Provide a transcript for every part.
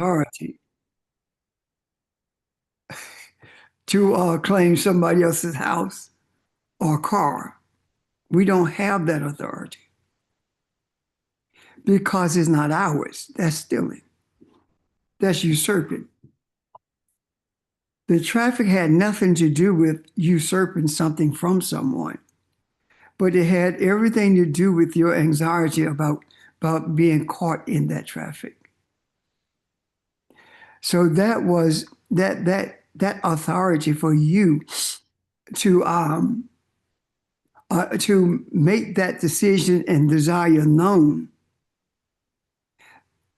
authority to claim somebody else's house or car. We don't have that authority because it's not ours. That's stealing. That's usurping. The traffic had nothing to do with usurping something from someone, but it had everything to do with your anxiety about being caught in that traffic. So that was that authority for you to make that decision and desire known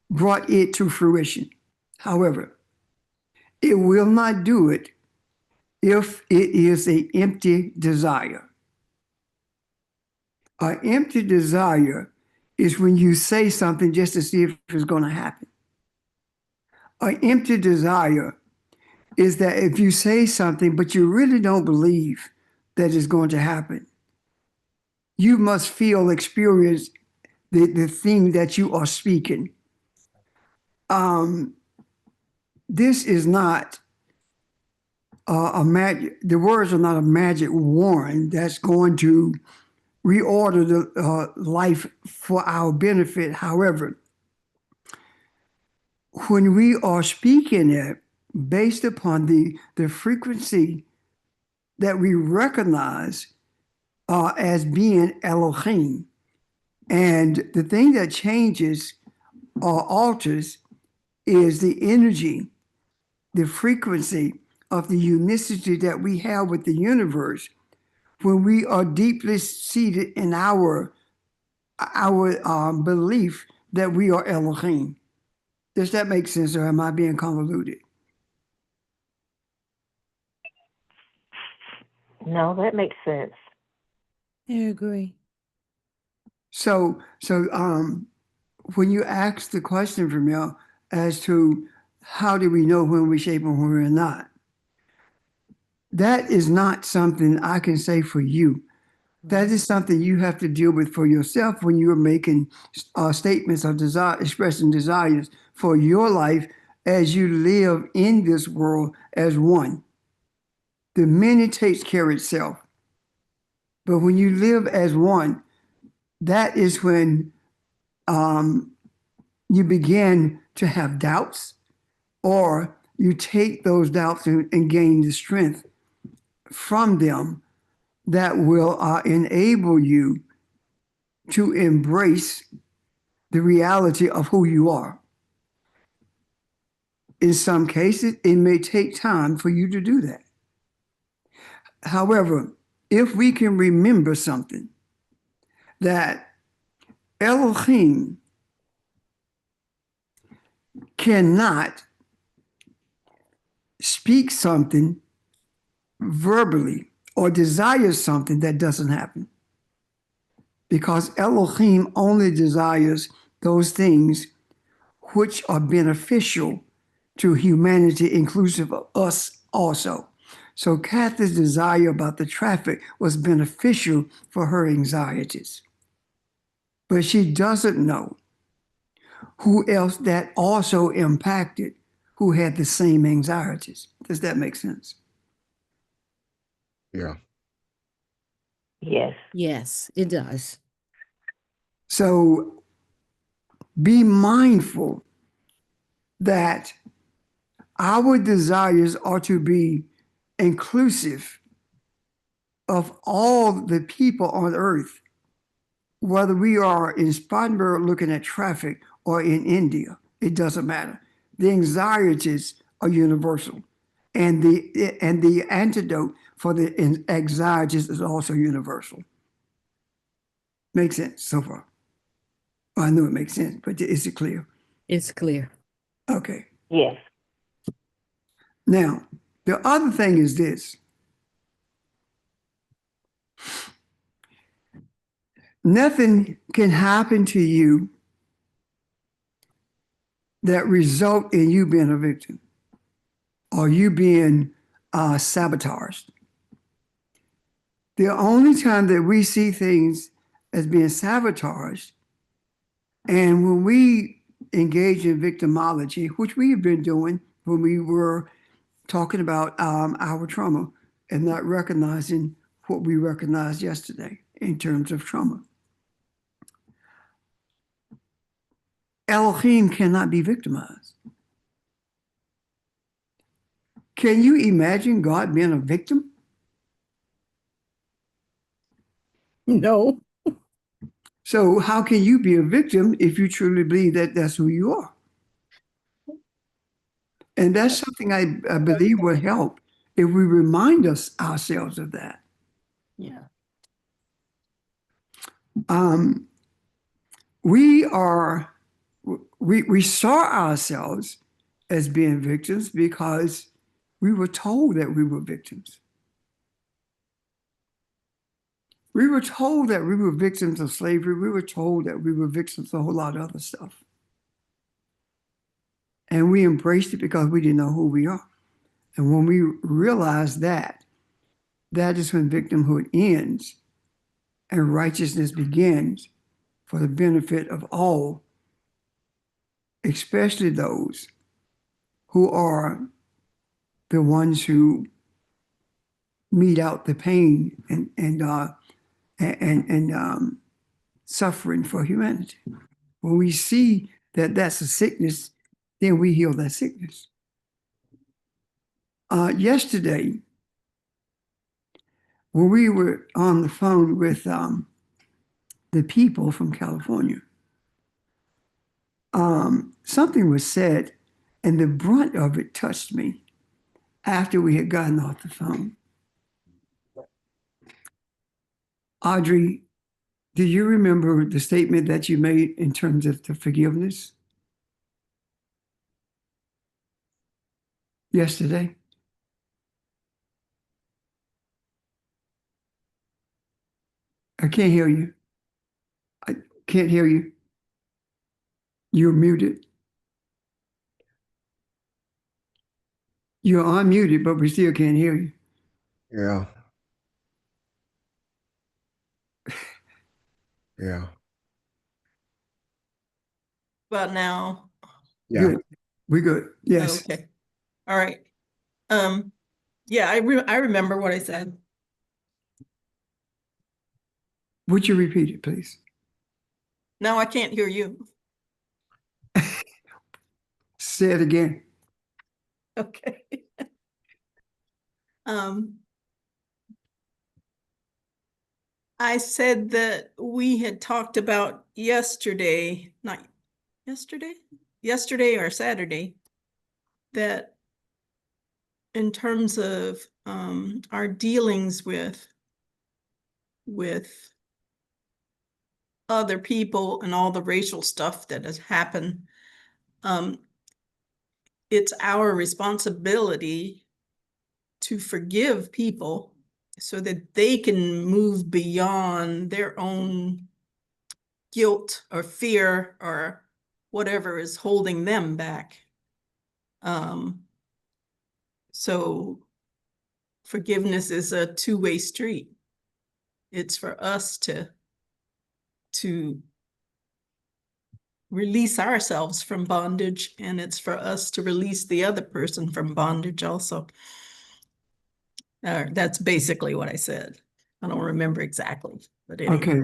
brought it to fruition. However, it will not do it if it is an empty desire. An empty desire is when you say something just to see if it's going to happen. An empty desire is that if you say something, but you really don't believe that it's going to happen, you must experience the thing that you are speaking. This is not a magic, the words are not a magic wand that's going to reorder the life for our benefit. However, when we are speaking it based upon the frequency that we recognize as being Elohim, and the thing that changes or alters is the energy, the frequency of the unicity that we have with the universe when we are deeply seated in our belief that we are Elohim. Does that make sense, or am I being convoluted? No, that makes sense. I agree. So when you ask the question from you as to how do we know when we're shaping and when we're not, that is not something I can say for you. That is something you have to deal with for yourself when you're making statements of desire, expressing desires for your life as you live in this world as one. The many takes care of itself. But when you live as one, that is when you begin to have doubts, or you take those doubts and gain the strength from them that will enable you to embrace the reality of who you are. In some cases, it may take time for you to do that. However, if we can remember something, that Elohim cannot speak something verbally or desire something that doesn't happen. Because Elohim only desires those things which are beneficial to humanity, inclusive of us also. So Kathy's desire about the traffic was beneficial for her anxieties. But she doesn't know who else that also impacted who had the same anxieties. Does that make sense? Yeah. Yes. Yes, it does. So be mindful that our desires are to be inclusive of all the people on earth, whether we are in Spartanburg looking at traffic or in India, it doesn't matter. The anxieties are universal. And the antidote for the anxieties is also universal. Makes sense so far? I know it makes sense, but is it clear? It's clear. Okay. Yes. Now, the other thing is this. Nothing can happen to you that result in you being a victim or you being sabotaged. The only time that we see things as being sabotaged, and when we engage in victimology, which we have been doing when we were talking about our trauma and not recognizing what we recognized yesterday in terms of trauma. Elohim cannot be victimized. Can you imagine God being a victim? No. So how can you be a victim if you truly believe that that's who you are? And that's something I believe will help if we remind ourselves of that. Yeah. We saw ourselves as being victims because we were told that we were victims. We were told that we were victims of slavery. We were told that we were victims of a whole lot of other stuff. And we embraced it because we didn't know who we are. And when we realize that, that is when victimhood ends and righteousness begins for the benefit of all, especially those who are the ones who mete out the pain and suffering for humanity. When we see that that's a sickness, then we heal that sickness. Yesterday, when we were on the phone with the people from California, something was said, and the brunt of it touched me after we had gotten off the phone. Audrey, do you remember the statement that you made in terms of the forgiveness yesterday? I can't hear you. I can't hear you. You're muted. You're unmuted, but we still can't hear you. Yeah. Yeah. About now. Yeah. Good. We're good. Yes. Okay. All right. Yeah, I remember what I said. Would you repeat it, please? Now I can't hear you. Say it again. Okay. I said that we had talked about yesterday, not yesterday or Saturday, that in terms of our dealings with other people and all the racial stuff that has happened, it's our responsibility to forgive people so that they can move beyond their own guilt or fear or whatever is holding them back. So forgiveness is a two-way street. It's for us to release ourselves from bondage, and it's for us to release the other person from bondage also. That's basically what I said. I don't remember exactly, but anyway. Okay.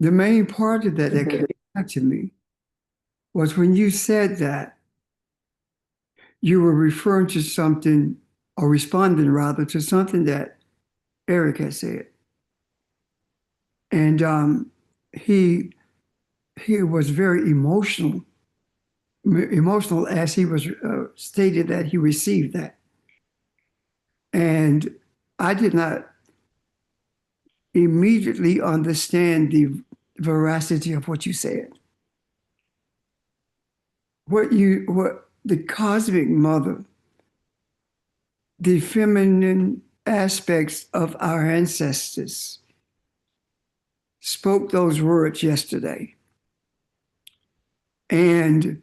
The main part of that came back to me was when you said that you were referring to something or responding rather to something that Eric had said. And he was very emotional as he was stated that he received that. And I did not immediately understand the veracity of what you said. What the cosmic mother, the feminine aspects of our ancestors spoke those words yesterday. And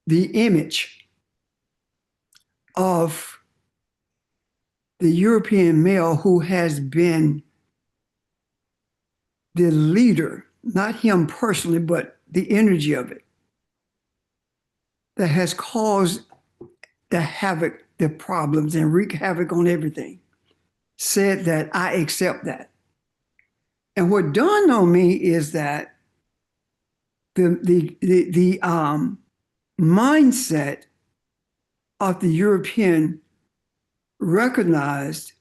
the image of the European male who has been the leader, not him personally, but the energy of it that has caused the havoc, the problems, and wreak havoc on everything, said that I accept that. And what dawned on me is that the mindset of the European recognized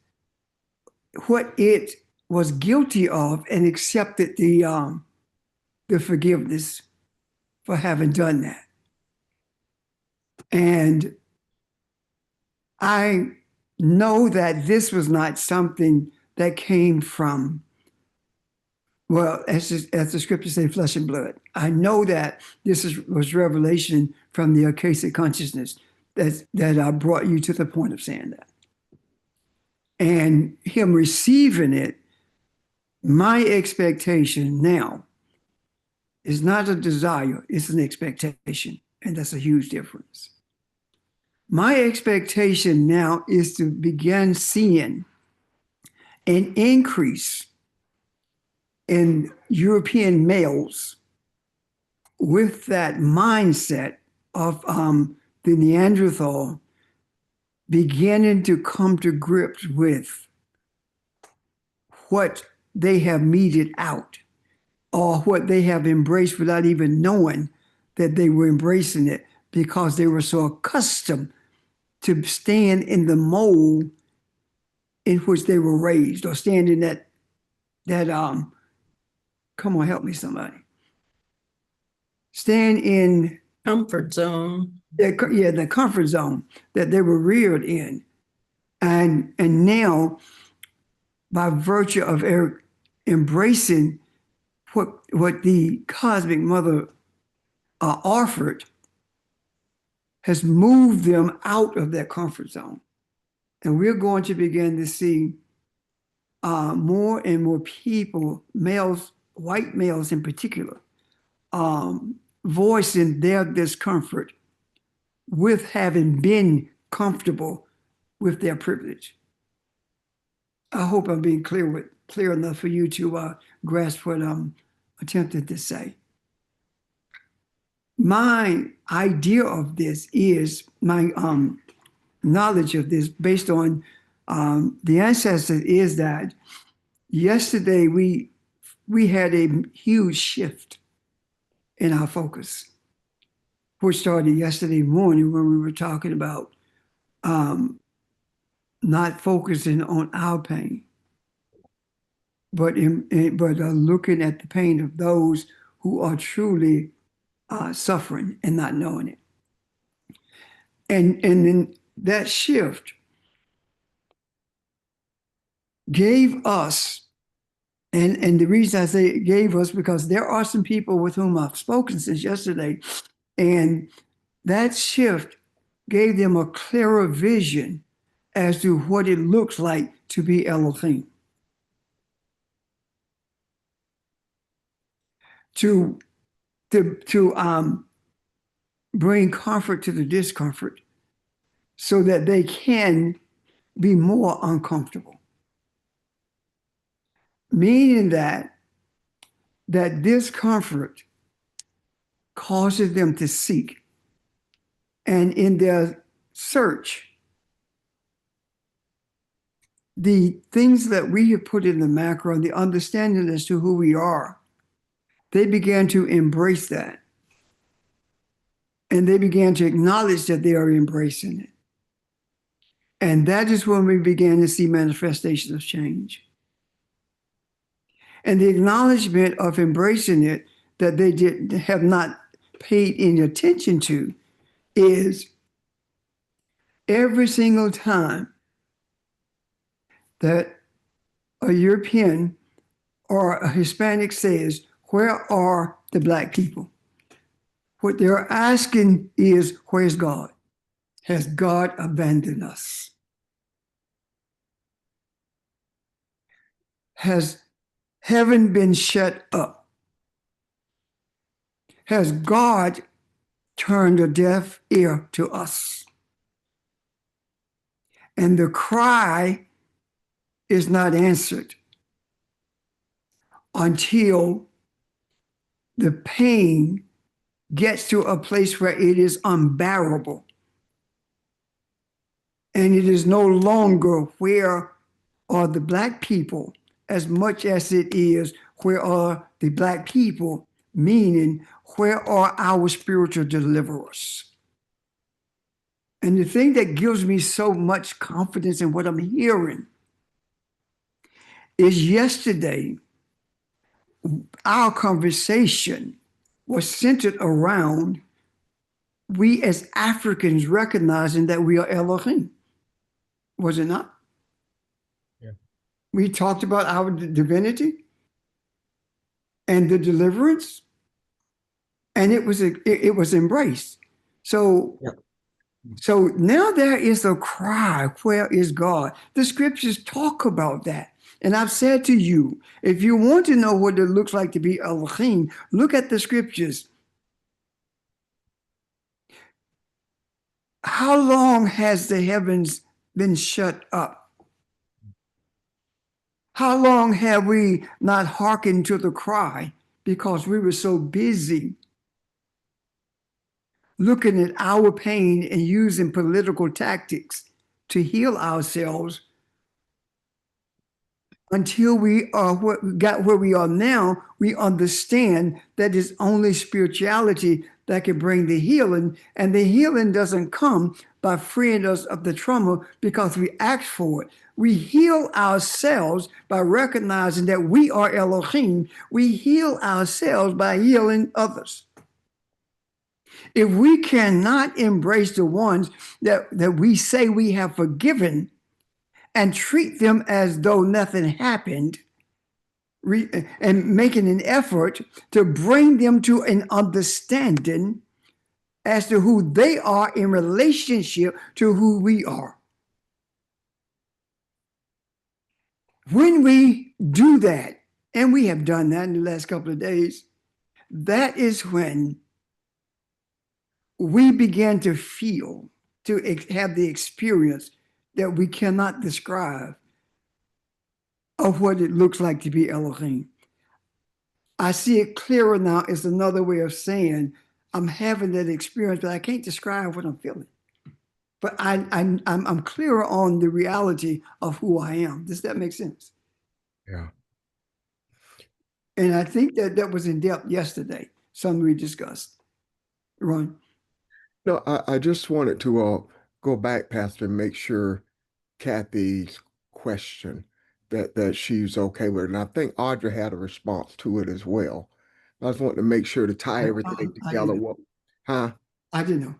what it was guilty of and accepted the forgiveness for having done that. And I know that this was not something that came from, well, as the scriptures say, flesh and blood. I know that was revelation from the Akashic consciousness that brought you to the point of saying that. And him receiving it, my expectation now is not a desire, it's an expectation. And that's a huge difference. My expectation now is to begin seeing an increase in European males with that mindset of the Neanderthal beginning to come to grips with what they have meted out or what they have embraced without even knowing that they were embracing it because they were so accustomed to stand in the mold in which they were raised or stand in that come on, help me somebody. Stand in Comfort zone. the comfort zone that they were reared in. And now, by virtue of embracing what the cosmic mother offered, has moved them out of that comfort zone. And we're going to begin to see more and more people, males, white males in particular, voicing their discomfort with having been comfortable with their privilege. I hope I'm being clear enough for you to grasp what I'm attempting to say. My idea of this is my knowledge of this based on the ancestors is that yesterday we had a huge shift in our focus, which started yesterday morning when we were talking about not focusing on our pain, but looking at the pain of those who are truly suffering and not knowing it. And then that shift gave us, and the reason I say it gave us, because there are some people with whom I've spoken since yesterday, and that shift gave them a clearer vision as to what it looks like to be Elohim. To bring comfort to the discomfort so that they can be more uncomfortable. Meaning that discomfort causes them to seek. And in their search, the things that we have put in the macro, the understanding as to who we are, they began to embrace that. And they began to acknowledge that they are embracing it. And that is when we began to see manifestations of change. And the acknowledgement of embracing it that they have not paid any attention to is every single time that a European or a Hispanic says, "Where are the Black people?" What they're asking is, where's God? Has God abandoned us? Has heaven been shut up? Has God turned a deaf ear to us? And the cry is not answered until the pain gets to a place where it is unbearable. And it is no longer where are the Black people as much as it is where are the Black people, meaning where are our spiritual deliverers? And the thing that gives me so much confidence in what I'm hearing is yesterday, our conversation was centered around we as Africans recognizing that we are Elohim. Was it not? Yeah. We talked about our divinity and the deliverance, and it was embraced. So, Yeah. so now there is a cry, where is God? The scriptures talk about that. And I've said to you, if you want to know what it looks like to be Elohim, look at the scriptures. How long has the heavens been shut up? How long have we not hearkened to the cry because we were so busy looking at our pain and using political tactics to heal ourselves until we are got where we are now? We understand that it's only spirituality that can bring the healing, and the healing doesn't come by freeing us of the trauma because we ask for it. We heal ourselves by recognizing that we are Elohim. We heal ourselves by healing others. If we cannot embrace the ones that we say we have forgiven and treat them as though nothing happened, and making an effort to bring them to an understanding as to who they are in relationship to who we are. When we do that, and we have done that in the last couple of days, that is when we begin to feel, to have the experience that we cannot describe of what it looks like to be Elohim. I see it clearer now. It's another way of saying I'm having that experience, but I can't describe what I'm feeling. But I'm clearer on the reality of who I am. Does that make sense? Yeah. And I think that was in depth yesterday, something we discussed. Ron? No, I just wanted to go back, Pastor, and make sure Kathy's question that she's okay with it. And I think Audra had a response to it as well. I just wanted to make sure to tie everything I together. didn't. I didn't know.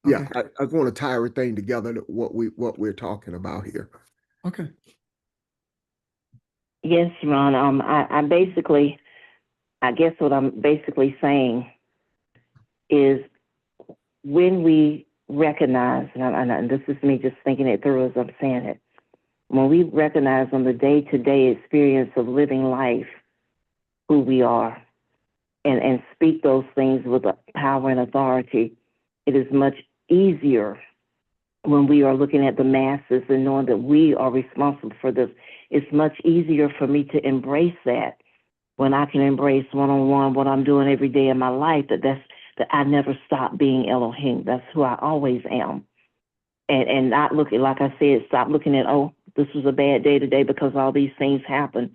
Yeah, Okay. I just want to tie everything together to what we're talking about here. Okay. Yes, Ron. I guess what I'm basically saying is when we recognize, and this is me just thinking it through as I'm saying it, when we recognize on the day-to-day experience of living life who we are and speak those things with power and authority, it is much easier when we are looking at the masses and knowing that we are responsible for this. It's much easier for me to embrace that when I can embrace one-on-one what I'm doing every day in my life, that I never stop being Elohim. That's who I always am. And not looking, like I said, stop looking at, oh, this was a bad day today because all these things happened.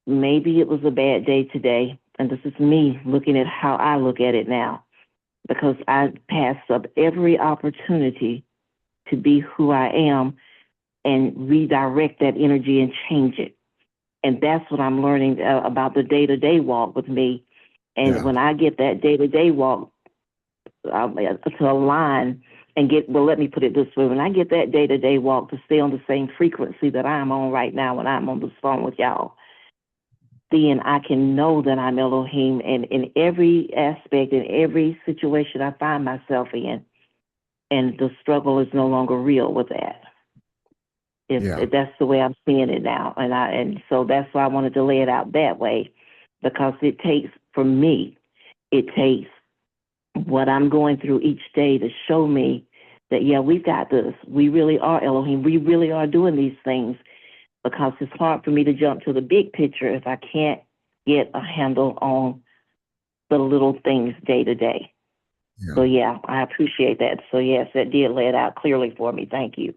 Maybe it was a bad day today, and this is me looking at how I look at it now, because I passed up every opportunity to be who I am and redirect that energy and change it. And that's what I'm learning about the day-to-day walk with me. And Yeah. when I get that day-to-day walk to align and let me put it this way, when I get that day-to-day walk to stay on the same frequency that I'm on right now when I'm on this phone with y'all, then I can know that I'm Elohim, and in every aspect, in every situation I find myself in, and the struggle is no longer real with that. That's the way I'm seeing it now. And so that's why I wanted to lay it out that way, because it takes, for me, it takes what I'm going through each day to show me that, yeah, we've got this. We really are Elohim. We really are doing these things, because it's hard for me to jump to the big picture if I can't get a handle on the little things day to day. So Yeah, yeah, I appreciate that. So yes, that did lay it out clearly for me. Thank you.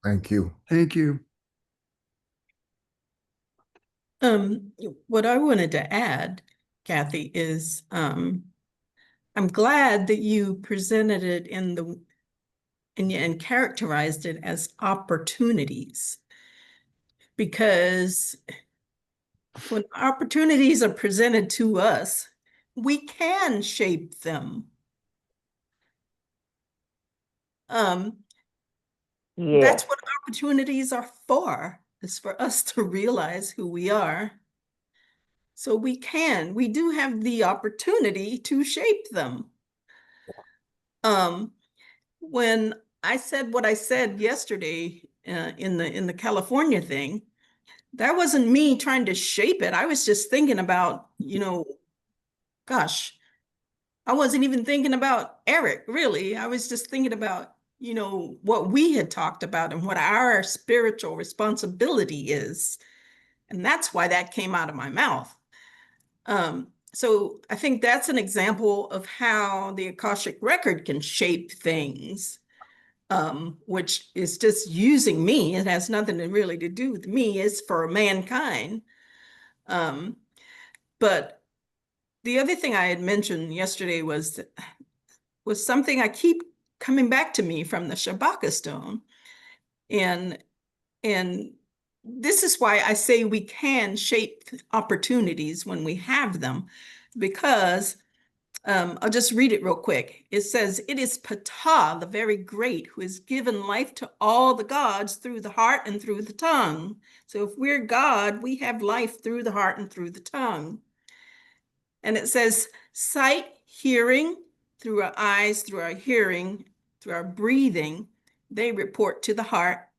thank you. Thank you. What I wanted to add, Kathy, is I'm glad that you presented it and characterized it as opportunities, because when opportunities are presented to us, we can shape them. Yes. That's what opportunities are for, is for us to realize who we are. So we do have the opportunity to shape them. When I said what I said yesterday in the California thing, that wasn't me trying to shape it. I was just thinking about, gosh, I wasn't even thinking about Eric, really. I was just thinking about, what we had talked about and what our spiritual responsibility is. And that's why that came out of my mouth. So I think that's an example of how the Akashic Record can shape things, which is just using me. It has nothing really to do with me. It's for mankind. But the other thing I had mentioned yesterday was something I keep coming back to me from the Shabaka stone. And this is why I say we can shape opportunities when we have them, because I'll just read it real quick. It says, "It is Ptah, the very great, who has given life to all the gods through the heart and through the tongue." So if we're God, we have life through the heart and through the tongue. And it says, "Sight, hearing, through our eyes, through our hearing, through our breathing, they report to the heart,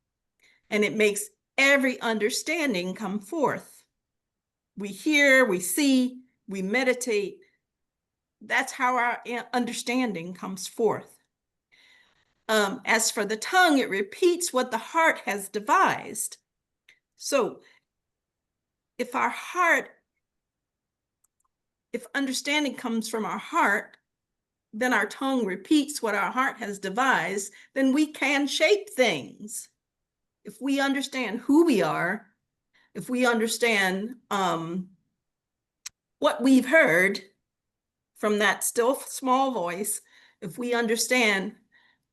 and it makes every understanding come forth." We hear, we see, we meditate. That's how our understanding comes forth. As for the tongue, it repeats what the heart has devised. So if understanding comes from our heart, then our tongue repeats what our heart has devised, then we can shape things. If we understand who we are, if we understand what we've heard from that still small voice, if we understand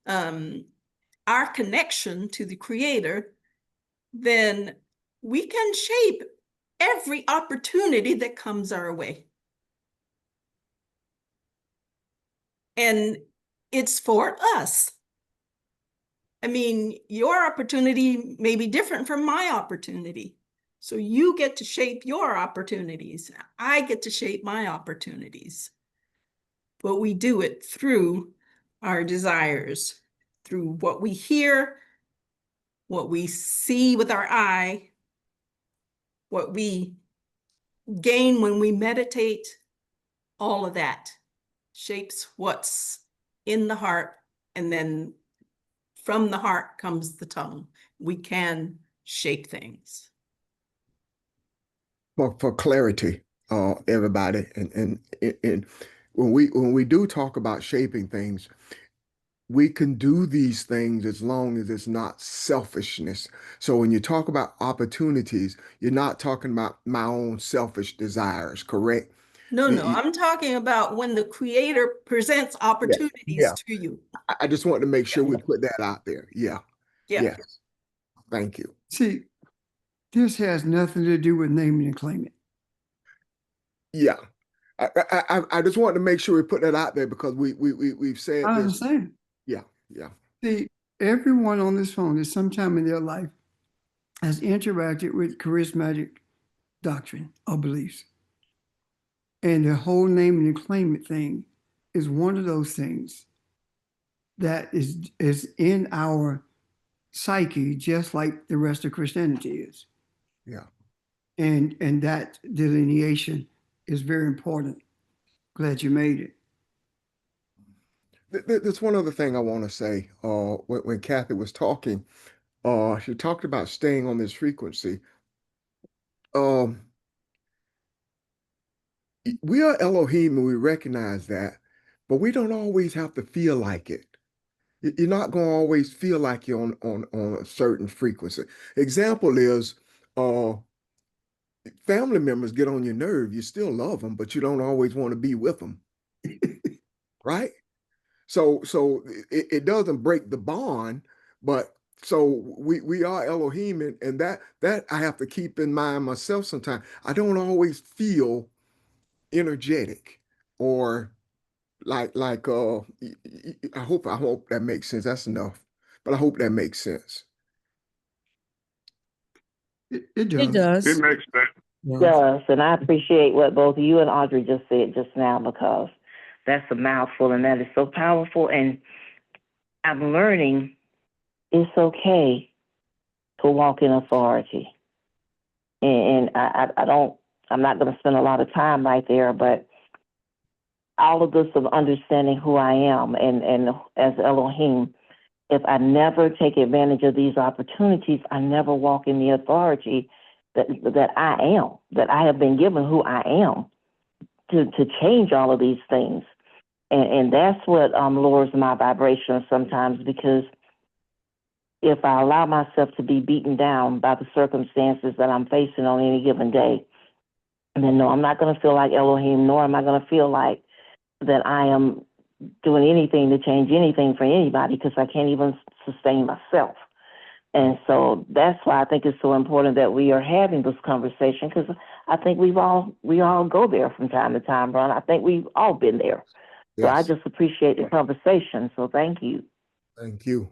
our connection to the Creator, then we can shape every opportunity that comes our way. And it's for us. I mean, your opportunity may be different from my opportunity. So you get to shape your opportunities. I get to shape my opportunities. But we do it through our desires, through what we hear, what we see with our eye, what we gain when we meditate. All of that shapes what's in the heart, and then from the heart comes the tongue. We can shape things. For clarity, everybody, and when we do talk about shaping things, we can do these things as long as it's not selfishness. So when you talk about opportunities, you're not talking about my own selfish desires, correct? No, You- no, you- I'm talking about when the Creator presents opportunities yeah. to you. I just want to make sure we put that out there. Yeah. Yeah. Yes. Thank you. See, this has nothing to do with naming and claiming. Yeah. I just want to make sure we put that out there because we've said I this. understand. Yeah. Yeah. See, everyone on this phone at some time in their life has interacted with charismatic doctrine or beliefs. And the whole naming and claiming thing is one of those things that is in our psyche, just like the rest of Christianity is. Yeah. And that delineation is very important. Glad you made it. There's one other thing I want to say. When Kathy was talking, she talked about staying on this frequency. Um, We are Elohim and we recognize that, but we don't always have to feel like it. You're not going to always feel like you're on a certain frequency. Example is uh family members get on your nerve. You still love them, but you don't always want to be with them, right? So it doesn't break the bond, but so we are Elohim, and that I have to keep in mind myself sometimes. I don't always feel energetic or I hope that makes sense. That's enough. But I hope that makes sense. It does. It does. makes sense. Does, and I appreciate what both you and Audrey just said just now, because that's a mouthful and that is so powerful. And I'm learning it's okay to walk in authority. And I'm not going to spend a lot of time right there, but all of this of understanding who I am and as Elohim, if I never take advantage of these opportunities, I never walk in the authority that I am, that I have been given who I am to change all of these things. And that's what lowers my vibration sometimes, because if I allow myself to be beaten down by the circumstances that I'm facing on any given day, then no, I'm not going to feel like Elohim, nor am I going to feel like that I am doing anything to change anything for anybody, because I can't even sustain myself. And so that's why I think it's so important that we are having this conversation, because I think we all go there from time to time, Ron. I think we've all been there. So I Yes. just appreciate the conversation. So thank you. Thank you.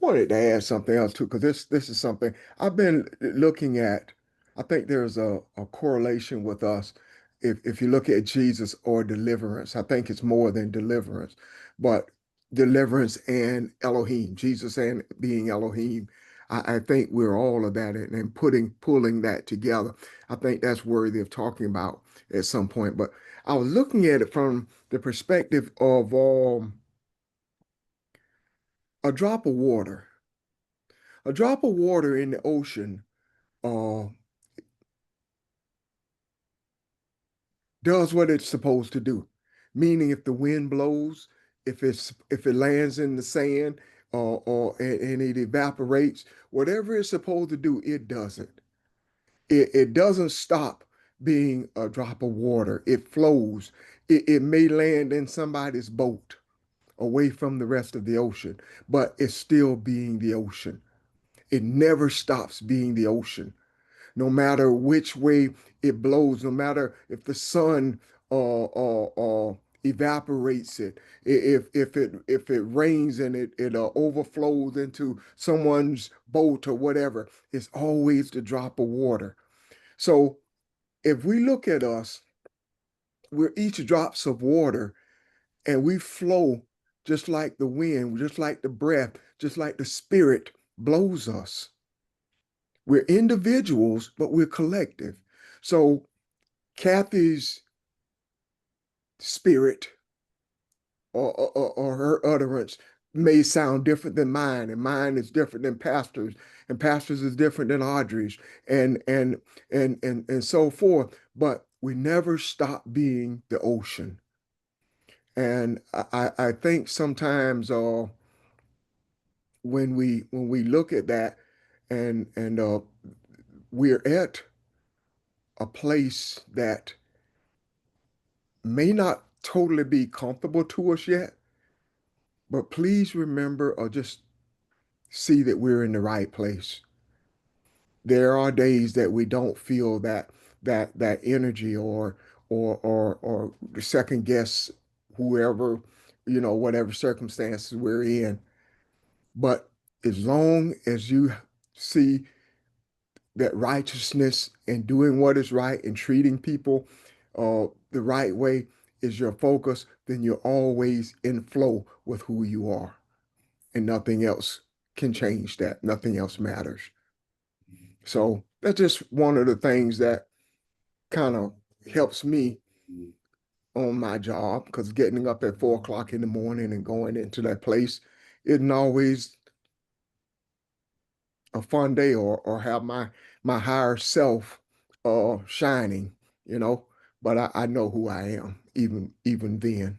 Wanted to add something else too, because this is something I've been looking at. I think there's a correlation with us. If you look at Jesus or deliverance, I think it's more than deliverance, but deliverance and Elohim, Jesus and being Elohim. I think we're all of that, and pulling that together. I think that's worthy of talking about at some point. But I was looking at it from the perspective of a drop of water. A drop of water in the ocean uh, does what it's supposed to do. Meaning, if the wind blows, if it lands in the sand, and it evaporates, whatever it's supposed to do, it does it. It doesn't stop being a drop of water. It flows. It may land in somebody's boat away from the rest of the ocean, but it's still being the ocean. It never stops being the ocean. No matter which way it blows, no matter if the sun evaporates it, if it rains and it overflows into someone's boat or whatever, it's always the drop of water. So if we look at us, we're each drops of water, and we flow just like the wind, just like the breath, just like the spirit blows us. We're individuals, but we're collective. So Kathy's spirit or her utterance may sound different than mine, and mine is different than pastors, and pastors is different than Audrey's, and so forth. But we never stop being the ocean. And I think sometimes when we look at that, and we're at a place that may not totally be comfortable to us yet, but please remember or just see that we're in the right place. There are days that we don't feel that energy or second guess whoever, whatever circumstances we're in. But as long as you see that righteousness and doing what is right and treating people the right way is your focus, then you're always in flow with who you are. And nothing else can change that. Nothing else matters. So that's just one of the things that kind of helps me on my job, because getting up at 4 o'clock in the morning and going into that place isn't always a fun day, or have my higher self shining, you know, but I know who I am, even then.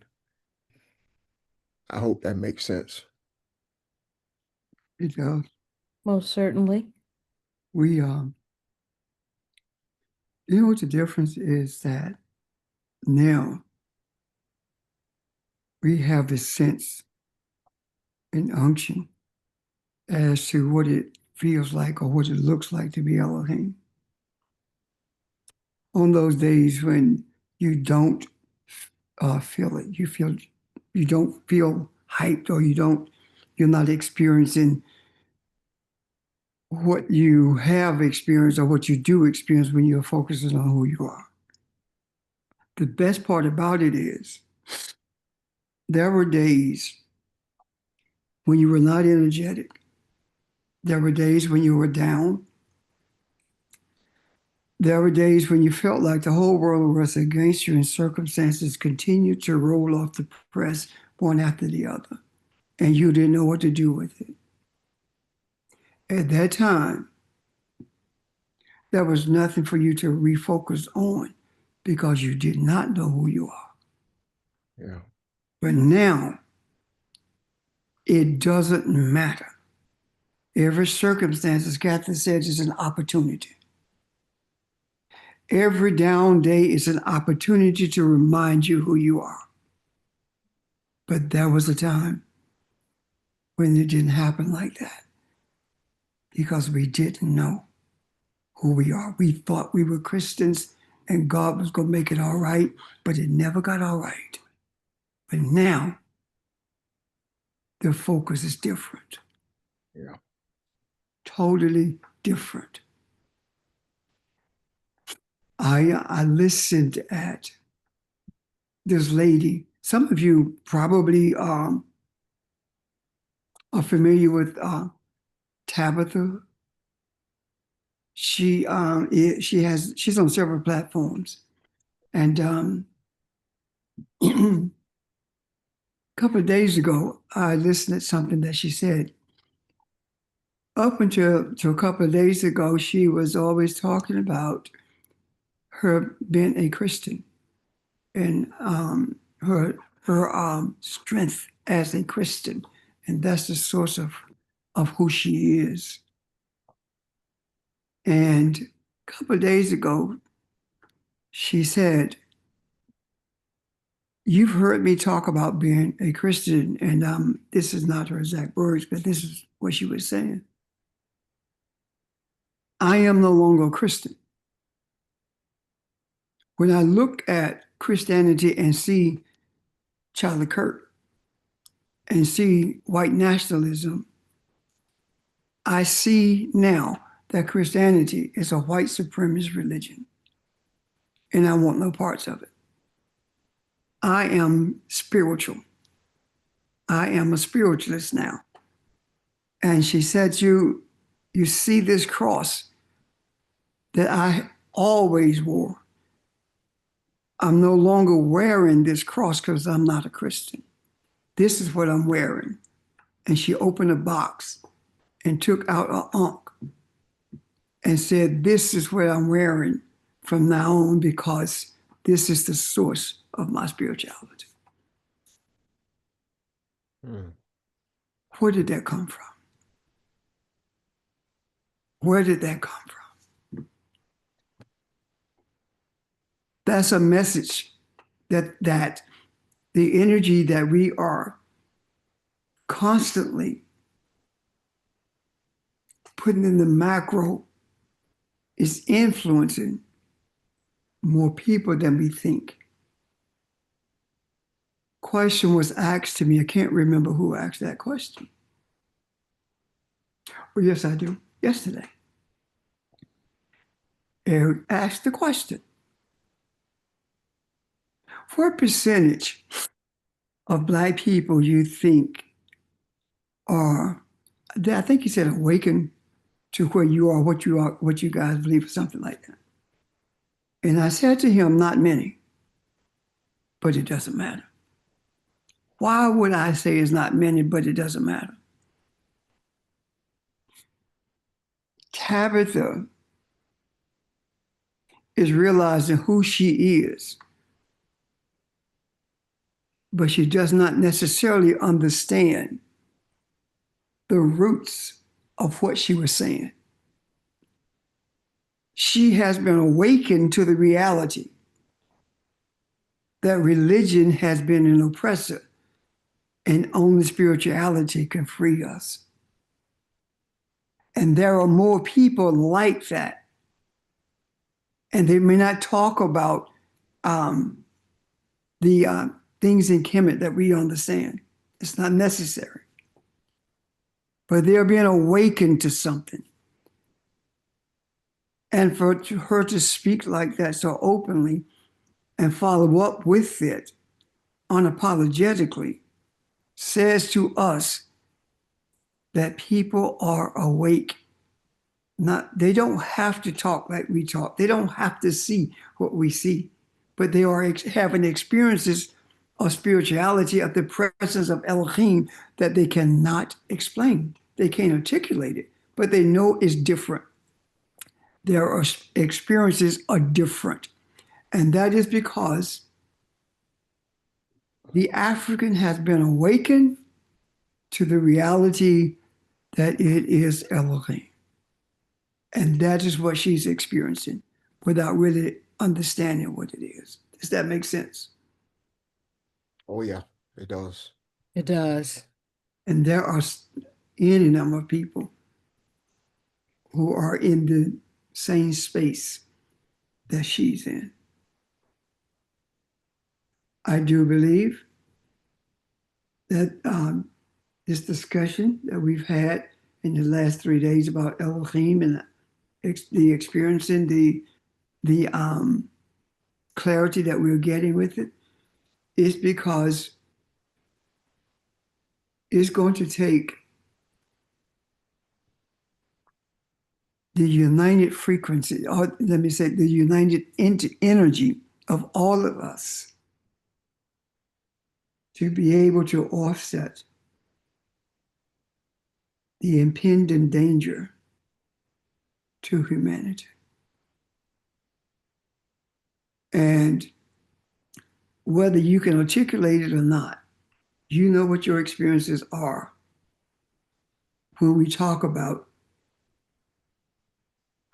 I hope that makes sense. It does. Most certainly. We, you know what the difference is that now we have this sense and unction as to what it feels like or what it looks like to be Elohim. On those days when you don't feel it, you don't feel hyped, or you're not experiencing what you have experienced or what you do experience when you're focusing on who you are. The best part about it is there were days when you were not energetic. There were days when you were down. There were days when you felt like the whole world was against you and circumstances continued to roll off the press one after the other, and you didn't know what to do with it. At that time, there was nothing for you to refocus on because you did not know who you are. Yeah. But now, it doesn't matter. Every circumstance, as Catherine said, is an opportunity. Every down day is an opportunity to remind you who you are. But there was a time when it didn't happen like that because we didn't know who we are. We thought we were Christians and God was going to make it all right, but it never got all right. But now, the focus is different. Yeah. Totally different. I listened at this lady. Some of you probably are familiar with Tabitha. She's on several platforms, and a couple of days ago, I listened to something that she said. Up until a couple of days ago, she was always talking about her being a Christian and her strength as a Christian, and that's the source of who she is. And a couple of days ago, she said, "You've heard me talk about being a Christian," and this is not her exact words, but this is what she was saying. "I am no longer a Christian. When I look at Christianity and see Charlie Kirk and see white nationalism, I see now that Christianity is a white supremacist religion, and I want no parts of it. I am spiritual. I am a spiritualist now." And she said, you see this cross that I always wore. I'm no longer wearing this cross because I'm not a Christian. This is what I'm wearing. And she opened a box and took out an ankh and said, "This is what I'm wearing from now on because this is the source of my spirituality." Hmm. Where did that come from? Where did that come from? That's a message that the energy that we are constantly putting in the macro is influencing more people than we think. Question was asked to me. I can't remember who asked that question. Oh, yes, I do. Yesterday. Eric asked the question, what percentage of Black people you think are, I think he said, awakened to where you are, what you guys believe, or something like that. And I said to him, not many, but it doesn't matter. Why would I say it's not many, but it doesn't matter? Tabitha is realizing who she is, but she does not necessarily understand the roots of what she was saying. She has been awakened to the reality that religion has been an oppressor and only spirituality can free us. And there are more people like that. And they may not talk about the things in Kemet that we understand. It's not necessary. But they're being awakened to something. And for her to speak like that so openly and follow up with it unapologetically says to us that people are awake. They don't have to talk like we talk. They don't have to see what we see, but they are having experiences of spirituality, of the presence of Elohim that they cannot explain. They can't articulate it, but they know it's different. Their experiences are different. And that is because the African has been awakened to the reality that it is Elohim. And that is what she's experiencing without really understanding what it is. Does that make sense? Oh yeah, it does. It does. And there are any number of people who are in the same space that she's in. I do believe that this discussion that we've had in the last 3 days about Elohim and the experiencing the clarity that we're getting with it is because it's going to take the united frequency, or let me say the united energy of all of us to be able to offset the impending danger to humanity. And whether you can articulate it or not, you know what your experiences are when we talk about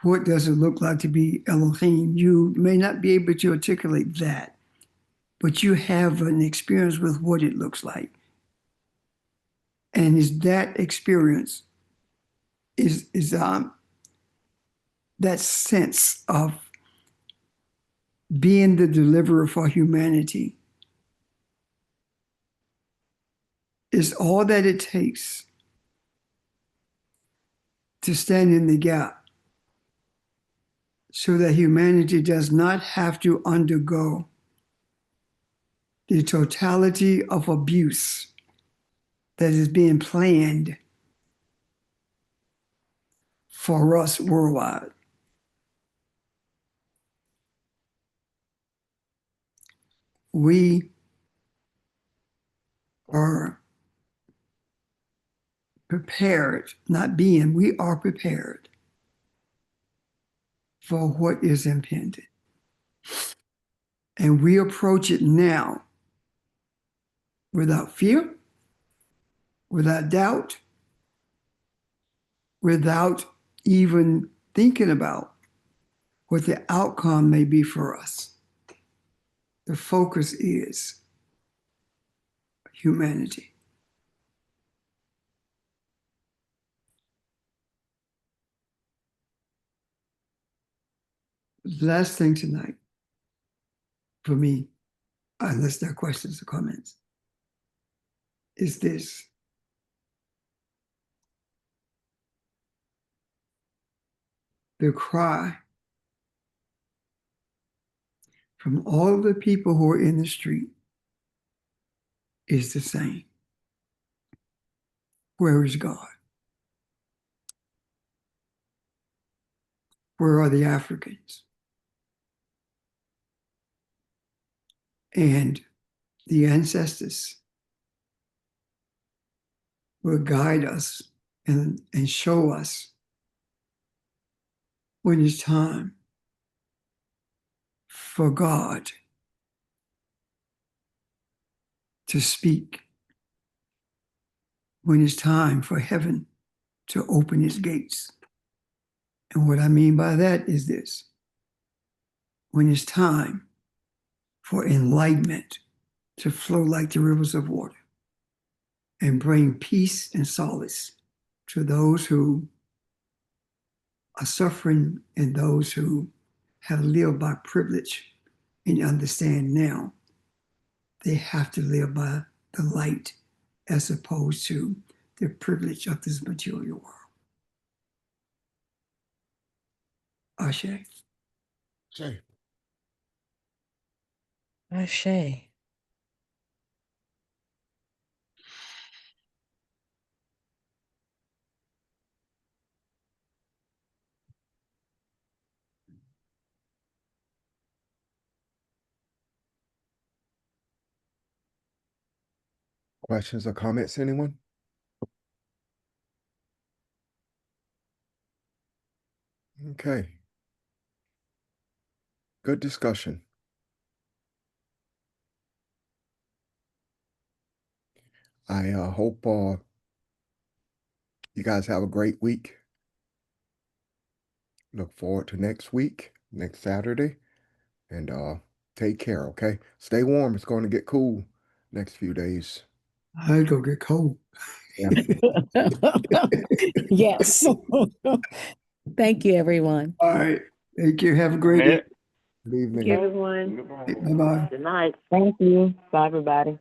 what does it look like to be Elohim. You may not be able to articulate that, but you have an experience with what it looks like. And is that experience is that sense of being the deliverer for humanity is all that it takes to stand in the gap so that humanity does not have to undergo the totality of abuse that is being planned for us worldwide. We are prepared, not being, we are prepared for what is impending. And we approach it now without fear, without doubt, without even thinking about what the outcome may be for us. The focus is humanity. Last thing tonight, for me, unless there are questions or comments, is this. The cry from all the people who are in the street is the same. Where is God? Where are the Africans? And the ancestors will guide us and show us when it's time for God to speak when it's time for heaven to open its gates. And what I mean by that is this: when it's time for enlightenment to flow like the rivers of water and bring peace and solace to those who are suffering and those who have lived by privilege and understand now they have to live by the light as opposed to the privilege of this material world. Ashe. Shay. Ashe. Questions or comments, anyone? Okay. Good discussion. I hope you guys have a great week. Look forward to next week, next Saturday, and take care, okay? Stay warm. It's going to get cool next few days. I go get cold. Yeah. Yes. Thank you, everyone. All right. Thank you. Have a great day. Good evening. Everyone, Bye-bye. good night. Thank you. Bye, everybody.